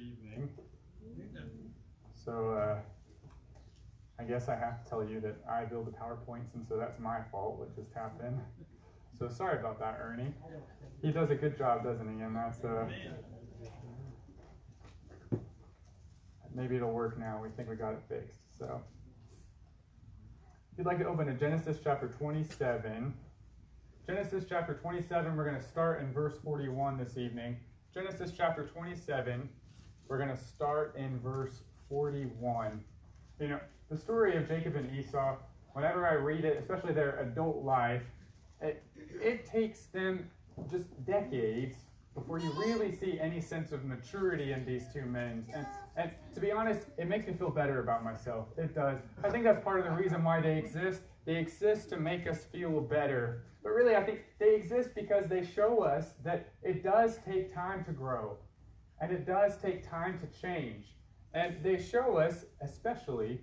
evening. So I guess I have to tell you that I build the PowerPoints, and so that's my fault what just happened. So sorry about that, Ernie. He does a good job, doesn't he? And that's maybe it'll work now. We think we got it fixed. So if you'd like to open to Genesis chapter 27. Genesis chapter 27, we're going to start in verse 41 this evening. Genesis chapter 27, we're going to start in verse 41. You know, the story of Jacob and Esau, whenever I read it, especially their adult life, it takes them just decades before you really see any sense of maturity in these two men. And to be honest, it makes me feel better about myself. It does. I think that's part of the reason why they exist. They exist to make us feel better. But really, I think they exist because they show us that it does take time to grow. And it does take time to change. And they show us, especially,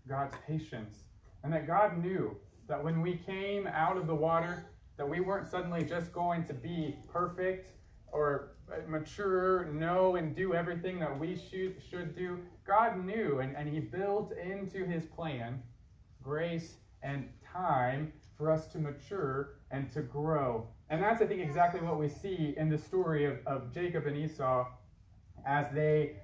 God's patience. And that God knew that when we came out of the water, that we weren't suddenly just going to be perfect or mature, know and do everything that we should do. God knew, and He built into His plan grace and time for us to mature and to grow. And that's, I think, exactly what we see in the story of Jacob and Esau as they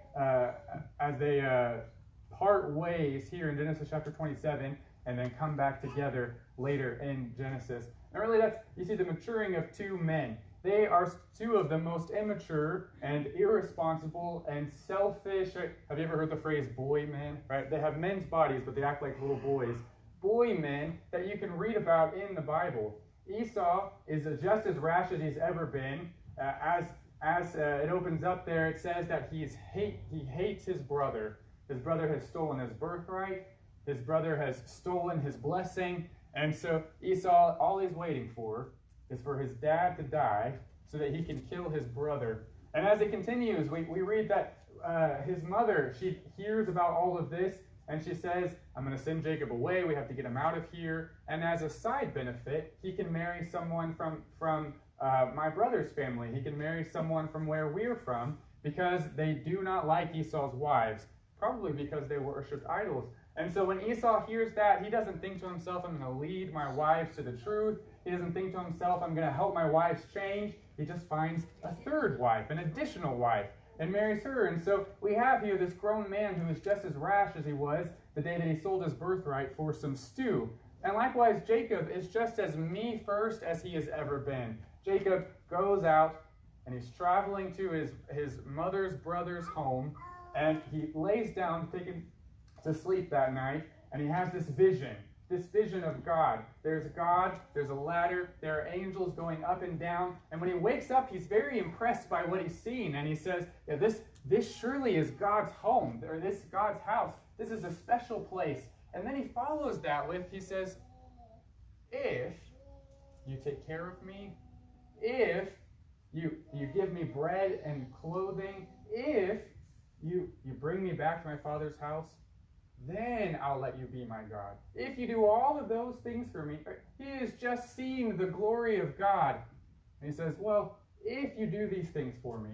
part ways here in Genesis chapter 27 and then come back together later in Genesis. And really, you see the maturing of two men. They are two of the most immature and irresponsible and selfish. Have you ever heard the phrase boy men? Right? They have men's bodies, but they act like little boys. Boy men that you can read about in the Bible. Esau is just as rash as he's ever been. As it opens up there, it says that he hates his brother. His brother has stolen his birthright. His brother has stolen his blessing. And so Esau, all he's waiting for is for his dad to die so that he can kill his brother. And as it continues, we read that his mother, she hears about all of this, and she says, I'm going to send Jacob away. We have to get him out of here. And as a side benefit, he can marry someone from my brother's family. He can marry someone from where we're from because they do not like Esau's wives, probably because they worshiped idols. And so when Esau hears that, he doesn't think to himself, I'm going to lead my wives to the truth. He doesn't think to himself, I'm going to help my wives change. He just finds a third wife, an additional wife, and marries her. And so we have here this grown man who is just as rash as he was the day that he sold his birthright for some stew. And likewise, Jacob is just as me first as he has ever been. Jacob goes out, and he's traveling to his mother's brother's home, and he lays down to sleep that night, and he has this vision of God. There's God, there's a ladder, there are angels going up and down, and when he wakes up, he's very impressed by what he's seen, and he says, yeah, this surely is God's home, or this is God's house. This is a special place. And then he follows that with, he says, if you take care of me, if you give me bread and clothing, if you bring me back to my father's house, then I'll let you be my God. If you do all of those things for me, he is just seeing the glory of God. And he says, well, if you do these things for me,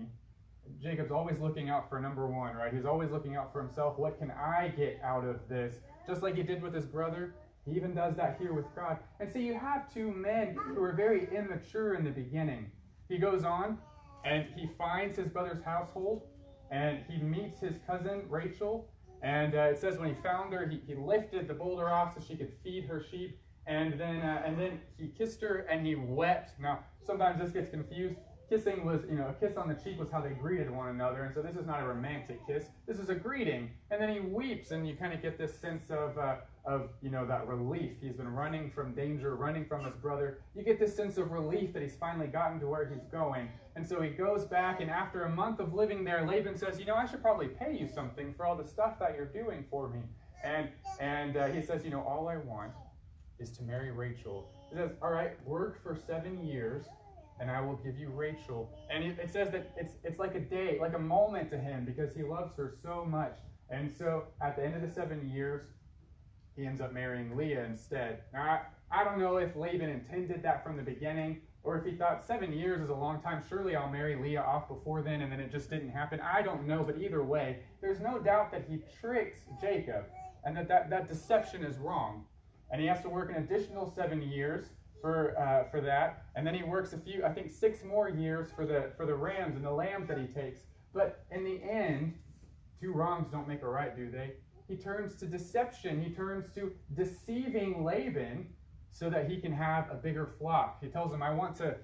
Jacob's always looking out for number one, right? He's always looking out for himself. What can I get out of this? Just like he did with his brother, he even does that here with God. And so you have two men who are very immature in the beginning. He goes on, and he finds his brother's household, and he meets his cousin, Rachel. And it says when he found her, he lifted the boulder off so she could feed her sheep. And then he kissed her and he wept. Now, sometimes this gets confused. Kissing was, a kiss on the cheek was how they greeted one another. And so this is not a romantic kiss. This is a greeting. And then he weeps, and you kind of get this sense of that relief. He's been running from danger, running from his brother. You get this sense of relief that he's finally gotten to where he's going. And so he goes back, and after a month of living there, Laban says, I should probably pay you something for all the stuff that you're doing for me. And he says, all I want is to marry Rachel. He says, all right, work for 7 years, and I will give you Rachel. And it says that it's like a day, like a moment to him, because he loves her so much. And so at the end of the 7 years, he ends up marrying Leah instead. Now, I don't know if Laban intended that from the beginning, Or if he thought 7 years is a long time, surely I'll marry Leah off before then, and then it just didn't happen. I don't know, but either way, there's no doubt that he tricks Jacob, and that deception is wrong. And he has to work an additional 7 years for that, and then he works a few, I think 6 more years for the rams and the lambs that he takes. But in the end, 2 wrongs don't make a right, do they? He turns to deception. He turns to deceiving Laban so that he can have a bigger flock. He tells him, I want to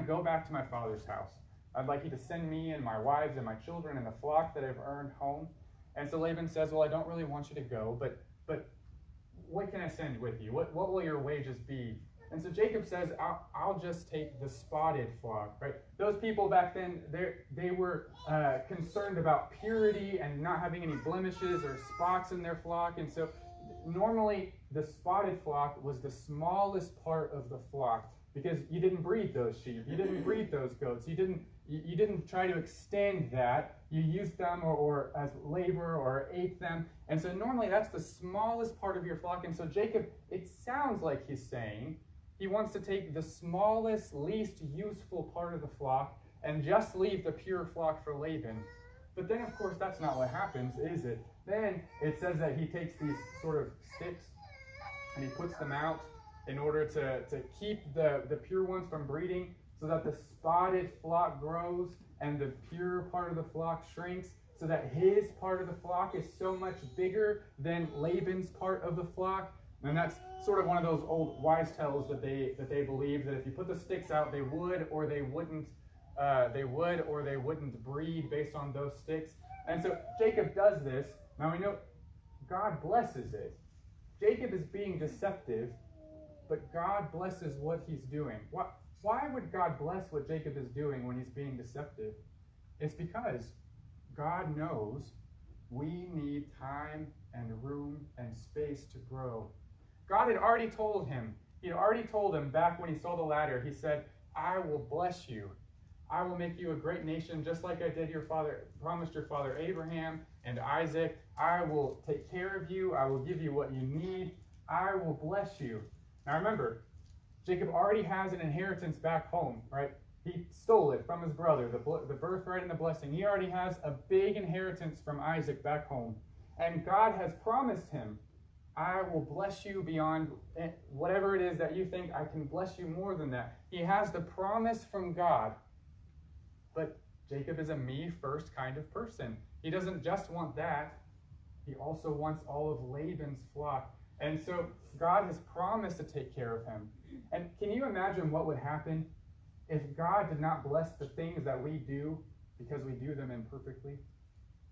go back to my father's house. I'd like you to send me and my wives and my children and the flock that I've earned home. And so Laban says, well, I don't really want you to go, but what can I send with you? What will your wages be? And so Jacob says, I'll just take the spotted flock, right? Those people back then, they were concerned about purity and not having any blemishes or spots in their flock. And so normally the spotted flock was the smallest part of the flock because you didn't breed those sheep. You didn't breed those goats. You didn't try to extend that. You used them or as labor or ate them. And so normally that's the smallest part of your flock. And so Jacob, it sounds like he's saying, he wants to take the smallest, least useful part of the flock and just leave the pure flock for Laban. But then, of course, that's not what happens, is it? Then it says that he takes these sort of sticks and he puts them out in order to keep the pure ones from breeding so that the spotted flock grows and the pure part of the flock shrinks so that his part of the flock is so much bigger than Laban's part of the flock. And that's sort of one of those old wise tales that they believe that if you put the sticks out, they would or they wouldn't breed based on those sticks. And so Jacob does this. Now we know God blesses it. Jacob is being deceptive, but God blesses what he's doing. Why would God bless what Jacob is doing when he's being deceptive? It's because God knows we need time and room and space to grow. God had already told him. He had already told him back when he saw the ladder. He said, I will bless you. I will make you a great nation, just like I did promised your father Abraham and Isaac. I will take care of you. I will give you what you need. I will bless you. Now remember, Jacob already has an inheritance back home, right? He stole it from his brother, the birthright and the blessing. He already has a big inheritance from Isaac back home. And God has promised him, I will bless you beyond whatever it is that you think. I can bless you more than that. He has the promise from God. But Jacob is a me first kind of person. He doesn't just want that. He also wants all of Laban's flock. And so God has promised to take care of him. And can you imagine what would happen if God did not bless the things that we do because we do them imperfectly?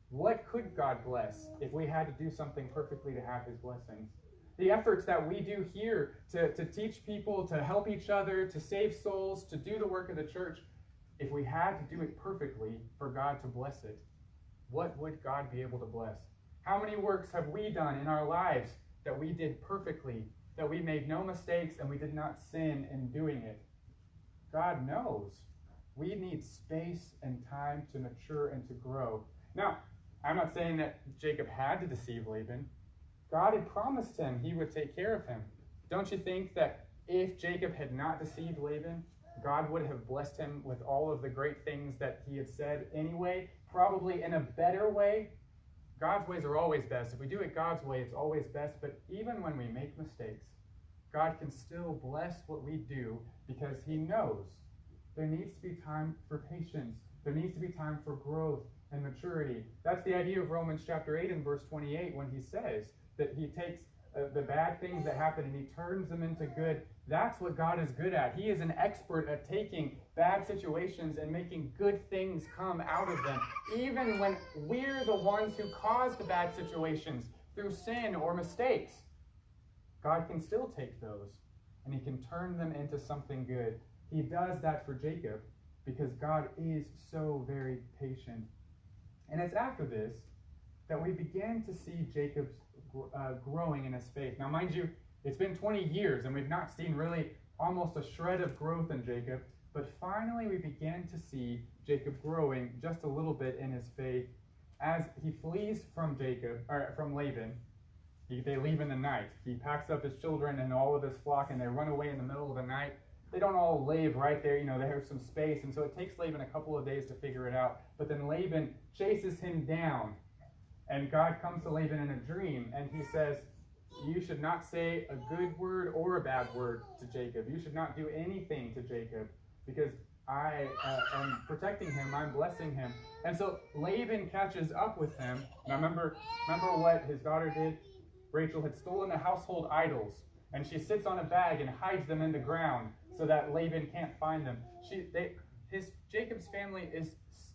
What could God bless if we had to do something perfectly to have his blessings? The efforts that we do here to teach people, to help each other, to save souls, to do the work of the church, if we had to do it perfectly for God to bless it, what would God be able to bless? How many works have we done in our lives that we did perfectly, that we made no mistakes and we did not sin in doing it? God knows we need space and time to mature and to grow. Now, I'm not saying that Jacob had to deceive Laban. God had promised him he would take care of him. Don't you think that if Jacob had not deceived Laban, God would have blessed him with all of the great things that he had said anyway, probably in a better way? God's ways are always best. If we do it God's way, it's always best. But even when we make mistakes, God can still bless what we do because he knows there needs to be time for patience. There needs to be time for growth and maturity. That's the idea of Romans chapter 8 and verse 28 when he says that he takes the bad things that happen and he turns them into good. That's what God is good at. He is an expert at taking bad situations and making good things come out of them. Even when we're the ones who cause the bad situations through sin or mistakes, God can still take those and he can turn them into something good. He does that for Jacob because God is so very patient. And it's after this that we begin to see Jacob's growing in his faith. Now, mind you, it's been 20 years and we've not seen really almost a shred of growth in Jacob, but finally we begin to see Jacob growing just a little bit in his faith as he flees from Laban. They leave in the night. He packs up his children and all of his flock and they run away in the middle of the night. they don't all live right there. They have some space, and so it takes Laban a couple of days to figure it out. But then Laban chases him down, and God comes to Laban in a dream, and he says, you should not say a good word or a bad word to Jacob. You should not do anything to Jacob, because I am protecting him. I'm blessing him. And so Laban catches up with him. Now remember what his daughter did? Rachel had stolen the household idols, and she sits on a bag and hides them in the ground so that Laban can't find them. Jacob's family is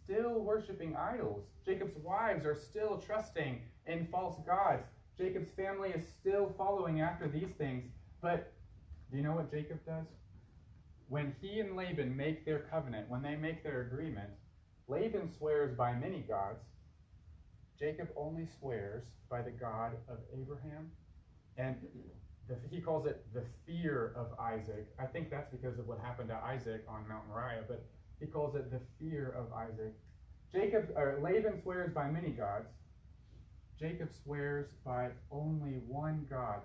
still worshiping idols. Jacob's wives are still trusting in false gods. Jacob's family is still following after these things. But do you know what Jacob does? When he and Laban make their covenant, when they make their agreement, Laban swears by many gods. Jacob only swears by the God of Abraham. And he calls it the fear of Isaac. I think that's because of what happened to Isaac on Mount Moriah, but he calls it the fear of Isaac. Laban swears by many gods. Jacob swears by only one God.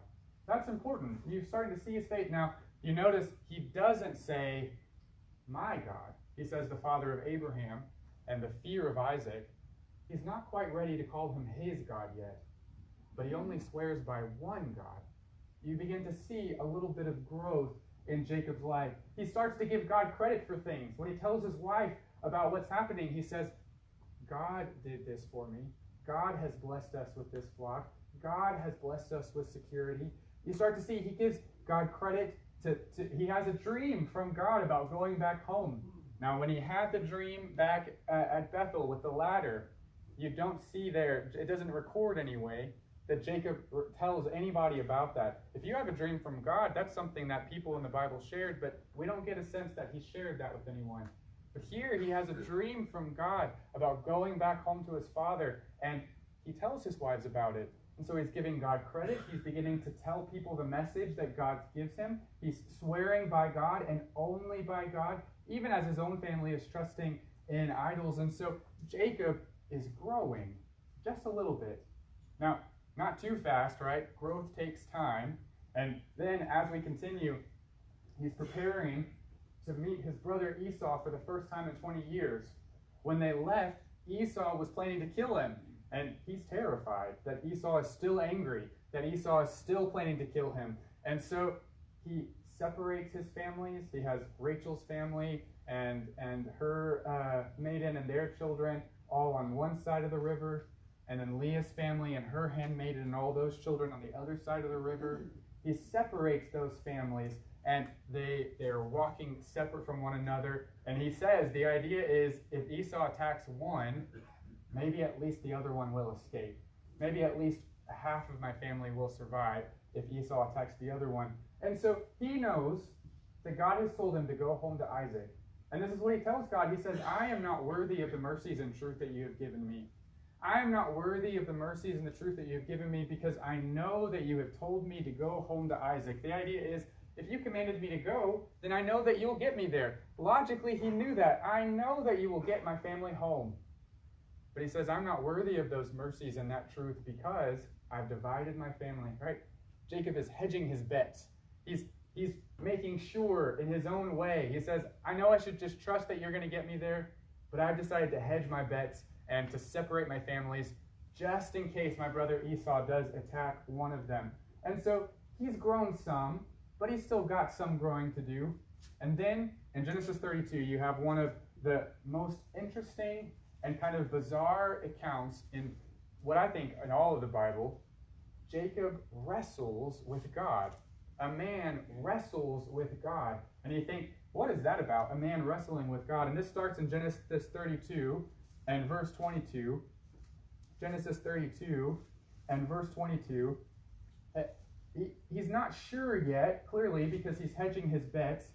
That's important. You're starting to see his faith. Now, you notice he doesn't say, my God. He says the father of Abraham and the fear of Isaac. He's not quite ready to call him his God yet, but he only swears by one God. You begin to see a little bit of growth in Jacob's life. He starts to give God credit for things. When he tells his wife about what's happening, he says, God did this for me. God has blessed us with this flock. God has blessed us with security. You start to see he gives God credit. He has a dream from God about going back home. Now, when he had the dream back at Bethel with the ladder, you don't see there, it doesn't record anyway, that Jacob tells anybody about that. If you have a dream from God, that's something that people in the Bible shared, but we don't get a sense that he shared that with anyone. But here he has a dream from God about going back home to his father, and he tells his wives about it. And so he's giving God credit. He's beginning to tell people the message that God gives him. He's swearing by God and only by God, even as his own family is trusting in idols. And so Jacob is growing just a little bit. Now, not too fast, right? Growth takes time. And then as we continue, he's preparing to meet his brother Esau for the first time in 20 years. When they left, Esau was planning to kill him. And he's terrified that Esau is still angry, that Esau is still planning to kill him. And so he separates his families. He has Rachel's family and her maiden and their children all on one side of the river, and then Leah's family and her handmaiden and all those children on the other side of the river. He separates those families, and they're walking separate from one another. And he says the idea is if Esau attacks one, maybe at least the other one will escape. Maybe at least half of my family will survive if Esau attacks the other one. And so he knows that God has told him to go home to Isaac. And this is what he tells God. He says, I am not worthy of the mercies and truth that you have given me. I am not worthy of the mercies and the truth that you have given me, because I know that you have told me to go home to Isaac. The idea is, if you commanded me to go, then I know that you'll get me there. Logically, he knew that. I know that you will get my family home. But he says, I'm not worthy of those mercies and that truth because I've divided my family. Right? Jacob is hedging his bets. He's making sure in his own way. He says, I know I should just trust that you're going to get me there, but I've decided to hedge my bets and to separate my families just in case my brother Esau does attack one of them. And so he's grown some, but he's still got some growing to do. And then in Genesis 32, you have one of the most interesting and kind of bizarre accounts in what I think in all of the Bible. Jacob wrestles with God. A man wrestles with God. And you think, what is that about? A man wrestling with God. And this starts in Genesis 32 and verse 22. Genesis 32 and verse 22. He's not sure yet, clearly, because he's hedging his bets.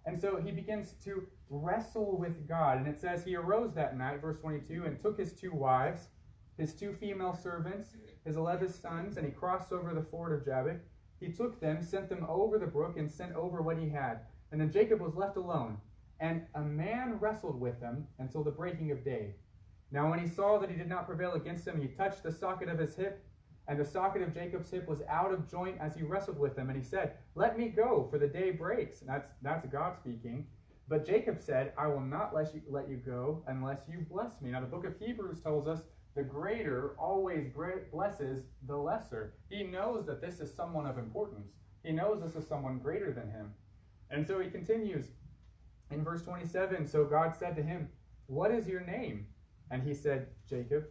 And so he begins to wrestle with God. And it says, he arose that night, verse 22, and took his 2 wives, his 2 female servants, his 11 sons, and he crossed over the ford of Jabbok. He took them, sent them over the brook, and sent over what he had. And then Jacob was left alone. And a man wrestled with him until the breaking of day. Now when he saw that he did not prevail against him, he touched the socket of his hip, And the socket of Jacob's hip was out of joint as he wrestled with him. And he said, "Let me go, for the day breaks." And that's God speaking. But Jacob said, "I will not let you go unless you bless me." Now the book of Hebrews tells us the greater always blesses the lesser. He knows that this is someone of importance. He knows this is someone greater than him. And so he continues in verse 27. So God said to him, "What is your name?" And he said, "Jacob."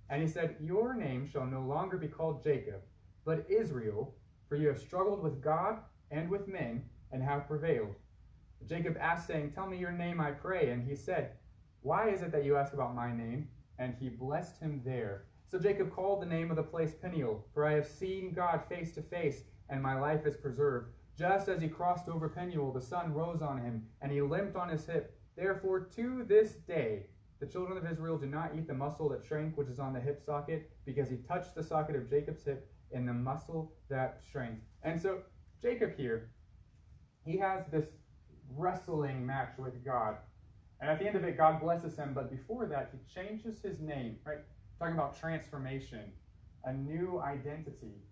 And he said, "Your name shall no longer be called Jacob, but Israel, for you have struggled with God and with men, and have prevailed." Jacob asked, saying, "Tell me your name, I pray." And he said, "Why is it that you ask about my name?" And he blessed him there. So Jacob called the name of the place Peniel, for I have seen God face to face, and my life is preserved. Just as he crossed over Peniel, the sun rose on him, and he limped on his hip. Therefore, to this day, the children of Israel do not eat the muscle that shrank, which is on the hip socket, because he touched the socket of Jacob's hip in the muscle that shrank. And so Jacob here, he has this wrestling match with God. And at the end of it, God blesses him. But before that, he changes his name, right? Talking about transformation, a new identity.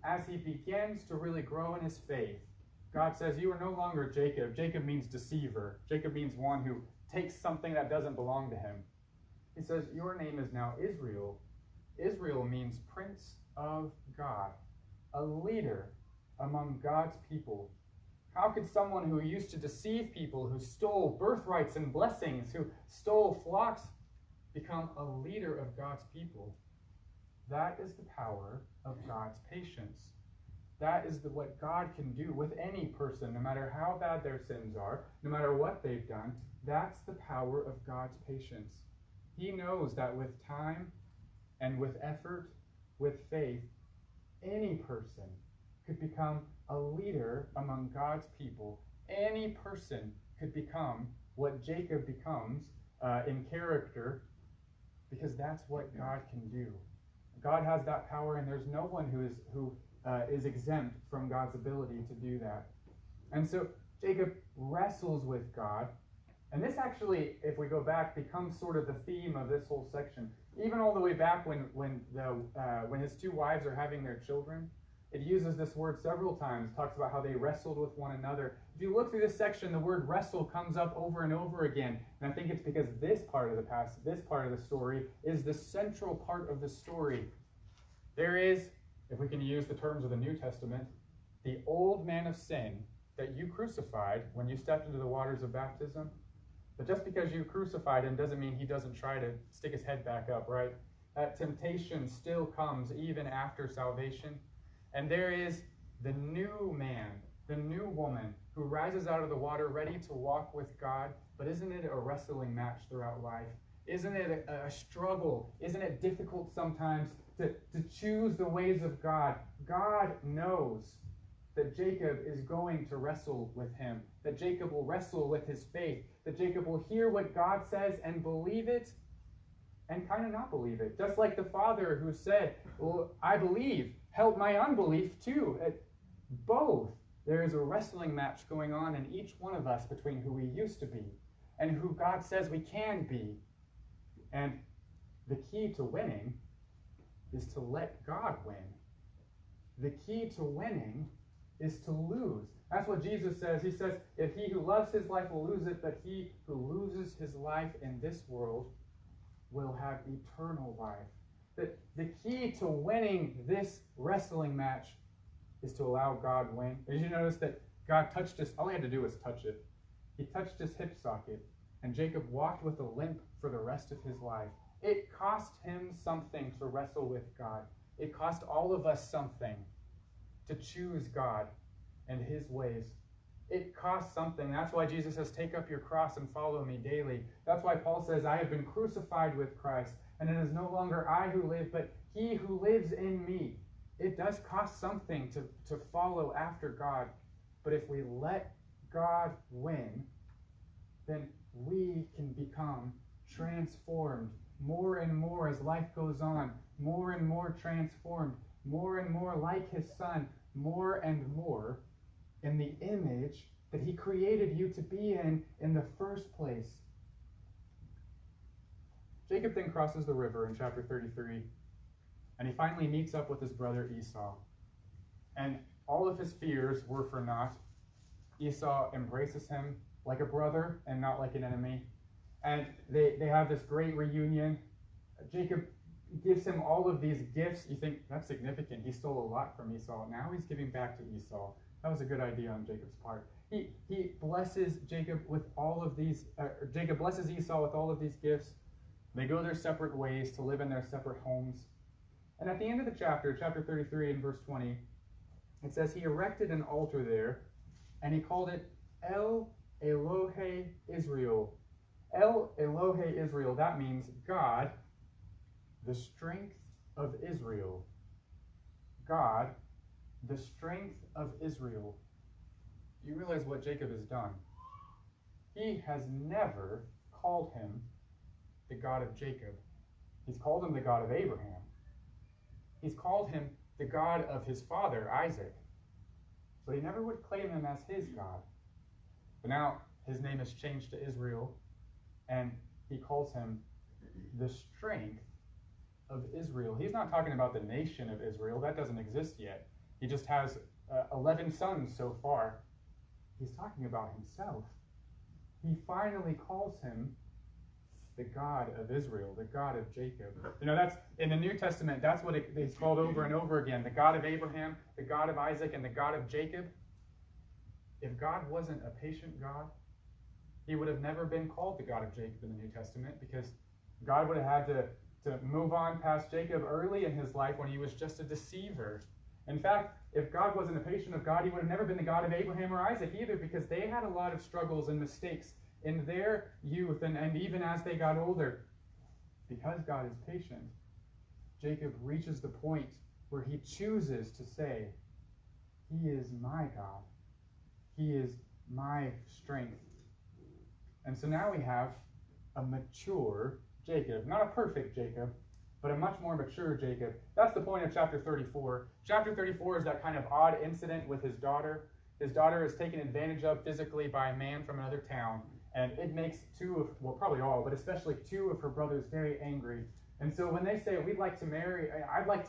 As he begins to really grow in his faith, God says, "You are no longer Jacob." Jacob means deceiver. Jacob means one who takes something that doesn't belong to him. He says, "Your name is now Israel." Israel means Prince of God, a leader among God's people. How could someone who used to deceive people, who stole birthrights and blessings, who stole flocks, become a leader of God's people? That is the power of God's patience. That is what God can do with any person, no matter how bad their sins are, no matter what they've done. That's the power of God's patience. He knows that with time and with effort, with faith, any person could become a leader among God's people. Any person could become what Jacob becomes in character, because that's what God can do. God has that power, and there's no one who is exempt from God's ability to do that. And so Jacob wrestles with God. And this actually, if we go back, becomes sort of the theme of this whole section. Even all the way back when his two wives are having their children, it uses this word several times. It talks about how they wrestled with one another. If you look through this section, the word wrestle comes up over and over again. And I think it's because this part of the passage, this part of the story, is the central part of the story. There is, if we can use the terms of the New Testament, the old man of sin that you crucified when you stepped into the waters of baptism. But just because you crucified him doesn't mean he doesn't try to stick his head back up, right? That temptation still comes even after salvation. And there is the new man, the new woman who rises out of the water ready to walk with God. But isn't it a wrestling match throughout life? Isn't it a struggle? Isn't it difficult sometimes to choose the ways of God? God knows that Jacob is going to wrestle with him, that Jacob will wrestle with his faith, that Jacob will hear what God says and believe it and kind of not believe it. Just like the father who said, "Well, I believe, help my unbelief too." Both. There is a wrestling match going on in each one of us between who we used to be and who God says we can be. And the key to winning is to let God win. The key to winning is to lose. That's what Jesus says. He says, if he who loves his life will lose it, but he who loses his life in this world will have eternal life. The key to winning this wrestling match is to allow God win. Did you notice that God touched his, all he had to do was touch it. He touched his hip socket, and Jacob walked with a limp for the rest of his life. It cost him something to wrestle with God. It cost all of us something to choose God and his ways. It costs something. That's why Jesus says, "Take up your cross and follow me daily." That's why Paul says, "I have been crucified with Christ, and it is no longer I who live, but he who lives in me." It does cost something to follow after God. But if we let God win, then we can become transformed more and more as life goes on, more and more transformed, more and more like his Son, more and more in the image that he created you to be in the first place. Jacob then crosses the river in chapter 33. And he finally meets up with his brother Esau. And all of his fears were for naught. Esau embraces him like a brother and not like an enemy. And they have this great reunion. Jacob gives him all of these gifts. You think, that's significant. He stole a lot from Esau. Now he's giving back to Esau. That was a good idea on Jacob's part. He blesses Jacob with all of these, Jacob blesses Esau with all of these gifts. They go their separate ways to live in their separate homes. And at the end of the chapter, chapter 33 and verse 20, it says, he erected an altar there, and he called it El Elohe Israel. El Elohe Israel, that means God, the strength of Israel. God, the strength of Israel. You realize what Jacob has done? He has never called him the God of Jacob. He's called him the God of Abraham. He's called him the God of his father, Isaac. But he never would claim him as his God. But now his name is changed to Israel, and he calls him the strength of Israel. He's not talking about the nation of Israel. That doesn't exist yet. He just has 11 sons so far. He's talking about himself. He finally calls him the God of Israel, the God of Jacob. You know, that's in the New Testament, that's what it's called over and over again. The God of Abraham, the God of Isaac, and the God of Jacob. If God wasn't a patient God, he would have never been called the God of Jacob in the New Testament, because God would have had to move on past Jacob early in his life when he was just a deceiver. In fact, if God wasn't a patient of God, he would have never been the God of Abraham or Isaac either, because they had a lot of struggles and mistakes in their youth and even as they got older. Because God is patient, Jacob reaches the point where he chooses to say, he is my God. He is my strength. And so now we have a mature Jacob. Not a perfect Jacob, but a much more mature Jacob. That's the point of chapter 34. Chapter 34 is that kind of odd incident with his daughter. His daughter is taken advantage of physically by a man from another town. And it makes probably all, but especially two of her brothers very angry. And so when they say, I'd like to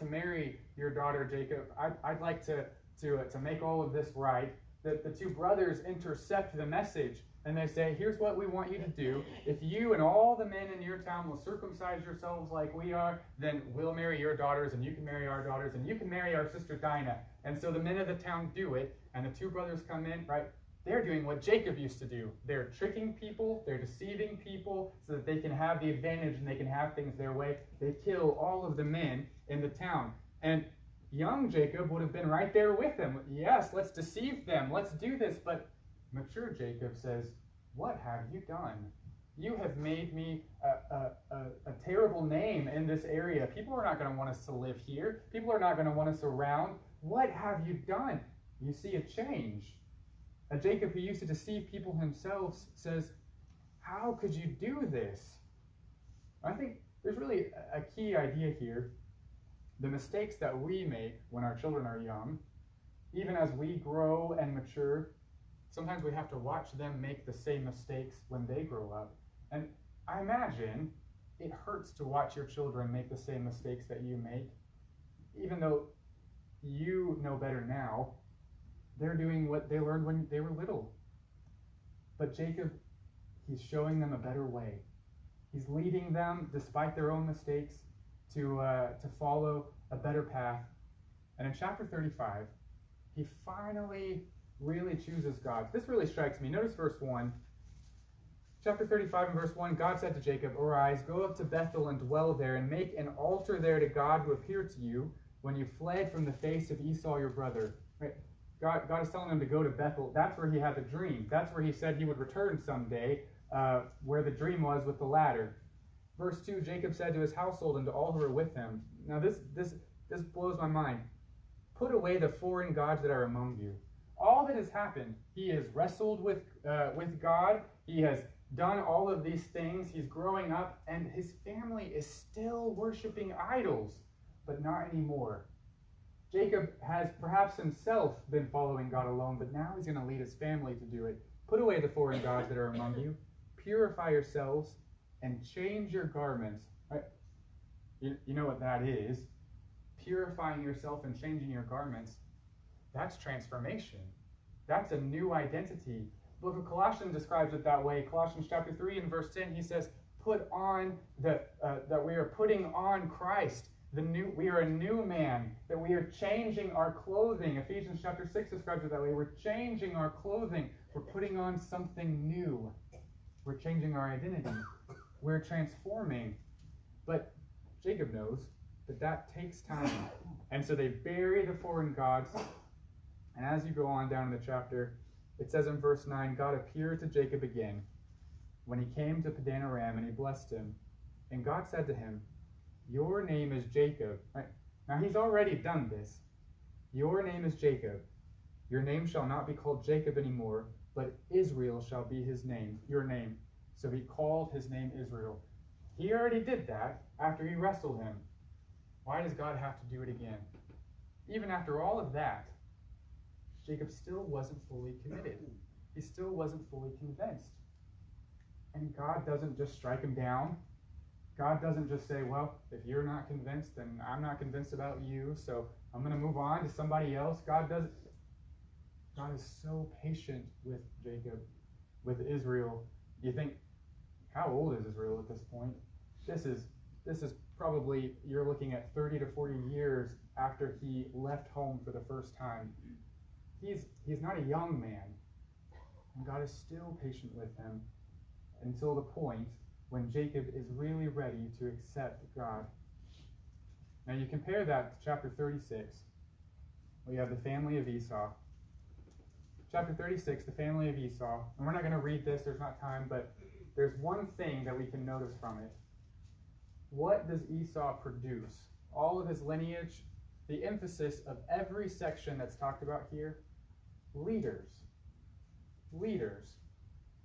marry your daughter, Jacob, I'd like to make all of this right, the two brothers intercept the message. And they say, here's what we want you to do. If you and all the men in your town will circumcise yourselves like we are, then we'll marry your daughters, and you can marry our daughters, and you can marry our sister Dinah. And so the men of the town do it, and the two brothers come in, right? They're doing what Jacob used to do. They're tricking people, they're deceiving people so that they can have the advantage and they can have things their way. They kill all of the men in the town. And young Jacob would have been right there with them. Yes, let's deceive them, let's do this. But mature Jacob says, what have you done? You have made me a terrible name in this area. People are not going to want us to live here. People are not going to want us around. What have you done? You see a change. A Jacob who used to deceive people himself says, how could you do this? I think there's really a key idea here. The mistakes that we make when our children are young, even as we grow and mature, sometimes we have to watch them make the same mistakes when they grow up. And I imagine it hurts to watch your children make the same mistakes that you make. Even though you know better now, they're doing what they learned when they were little. But Jacob, he's showing them a better way. He's leading them, despite their own mistakes, to follow a better path. And in chapter 35, he finally really chooses God. This really strikes me. Notice verse 1. Chapter 35 and verse 1, God said to Jacob, arise, go up to Bethel and dwell there, and make an altar there to God who appeared to you when you fled from the face of Esau your brother. Right? God is telling him to go to Bethel. That's where he had the dream. That's where he said he would return someday, where the dream was with the ladder. Verse 2, Jacob said to his household and to all who were with him. Now this blows my mind. Put away the foreign gods that are among you. All that has happened, he has wrestled with God. He has done all of these things. He's growing up, and his family is still worshiping idols, but not anymore. Jacob has perhaps himself been following God alone, but now he's going to lead his family to do it. Put away the foreign gods that are among you. Purify yourselves and change your garments. Right? You know what that is. purifying yourself and changing your garments, that's transformation. That's a new identity. The book of Colossians describes it that way. Colossians chapter 3 and verse 10, he says, put on that we are putting on Christ. We are a new man, that we are changing our clothing. Ephesians chapter 6 describes it that way. We're changing our clothing. We're putting on something new. We're changing our identity. We're transforming. But Jacob knows that takes time. And so they bury the foreign gods. And as you go on down in the chapter, it says in verse 9, God appeared to Jacob again when he came to Padan Aram, and he blessed him. And God said to him, your name is Jacob. Right? Now he's already done this. Your name is Jacob. Your name shall not be called Jacob anymore, but Israel shall be his name, your name. So he called his name Israel. He already did that after he wrestled him. Why does God have to do it again? Even after all of that, Jacob still wasn't fully committed. He still wasn't fully convinced. And God doesn't just strike him down. God doesn't just say, well, if you're not convinced, then I'm not convinced about you, so I'm going to move on to somebody else. God is so patient with Jacob, with Israel. You think, how old is Israel at this point? This is probably, you're looking at 30 to 40 years after he left home for the first time. He's not a young man. And God is still patient with him until the point when Jacob is really ready to accept God. Now you compare that to chapter 36. We have the family of Esau. Chapter 36, the family of Esau. And we're not going to read this, there's not time, but there's one thing that we can notice from it. What does Esau produce? All of his lineage, the emphasis of every section that's talked about here, leaders. Leaders.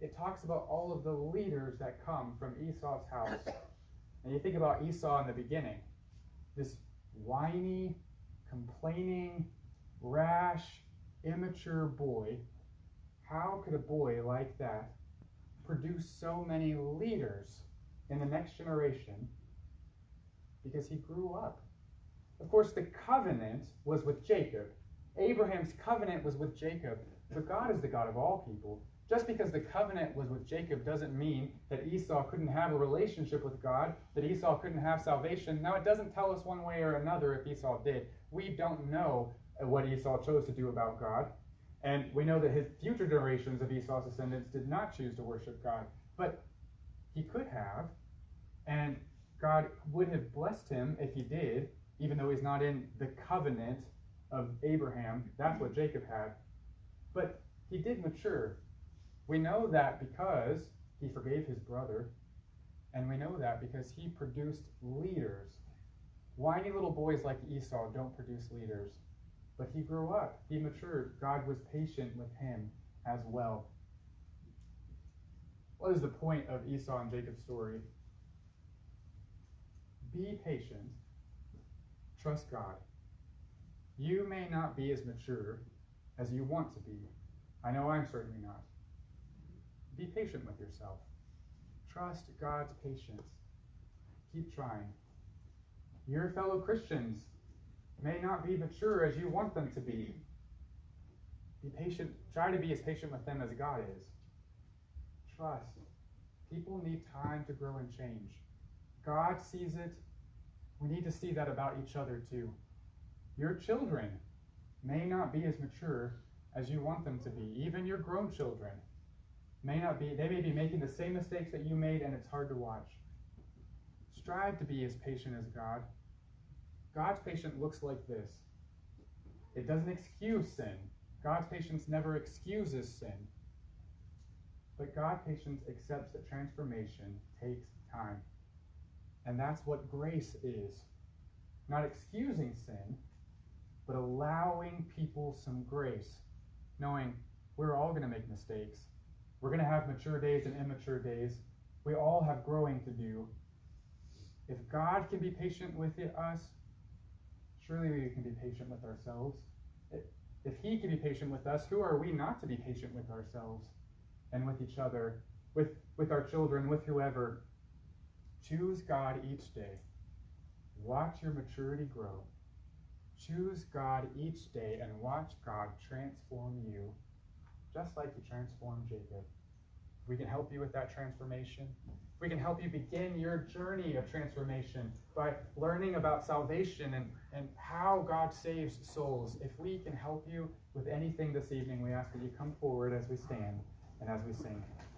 It talks about all of the leaders that come from Esau's house. And you think about Esau in the beginning, this whiny, complaining, rash, immature boy. How could a boy like that produce so many leaders in the next generation? Because he grew up. Of course, the covenant was with Jacob. Abraham's covenant was with Jacob. But God is the God of all people. Just because the covenant was with Jacob doesn't mean that Esau couldn't have a relationship with God, that Esau couldn't have salvation. Now, it doesn't tell us one way or another if Esau did. We don't know what Esau chose to do about God. And we know that his future generations of Esau's descendants did not choose to worship God. But he could have, and God would have blessed him if he did, even though he's not in the covenant of Abraham. That's what Jacob had. But he did mature. We know that because he forgave his brother, and we know that because he produced leaders. Whiny little boys like Esau don't produce leaders. But he grew up. He matured. God was patient with him as well. What is the point of Esau and Jacob's story? Be patient. Trust God. You may not be as mature as you want to be. I know I'm certainly not. Be patient with yourself. Trust God's patience. Keep trying. Your fellow Christians may not be mature as you want them to be. Be patient. Try to be as patient with them as God is. Trust. People need time to grow and change. God sees it. We need to see that about each other too. Your children may not be as mature as you want them to be. Even your grown children may not be. They may be making the same mistakes that you made, and it's hard to watch. Strive to be as patient as God. God's patience looks like this. It doesn't excuse sin. God's patience never excuses sin. But God's patience accepts that transformation takes time. And that's what grace is. Not excusing sin, but allowing people some grace. Knowing we're all going to make mistakes. We're going to have mature days and immature days. We all have growing to do. If God can be patient with us, surely we can be patient with ourselves. If he can be patient with us, who are we not to be patient with ourselves and with each other, with our children, with whoever? Choose God each day. Watch your maturity grow. Choose God each day and watch God transform you, just like He transformed Jacob. If we can help you with that transformation, if we can help you begin your journey of transformation by learning about salvation and how God saves souls, if we can help you with anything this evening, we ask that you come forward as we stand and as we sing.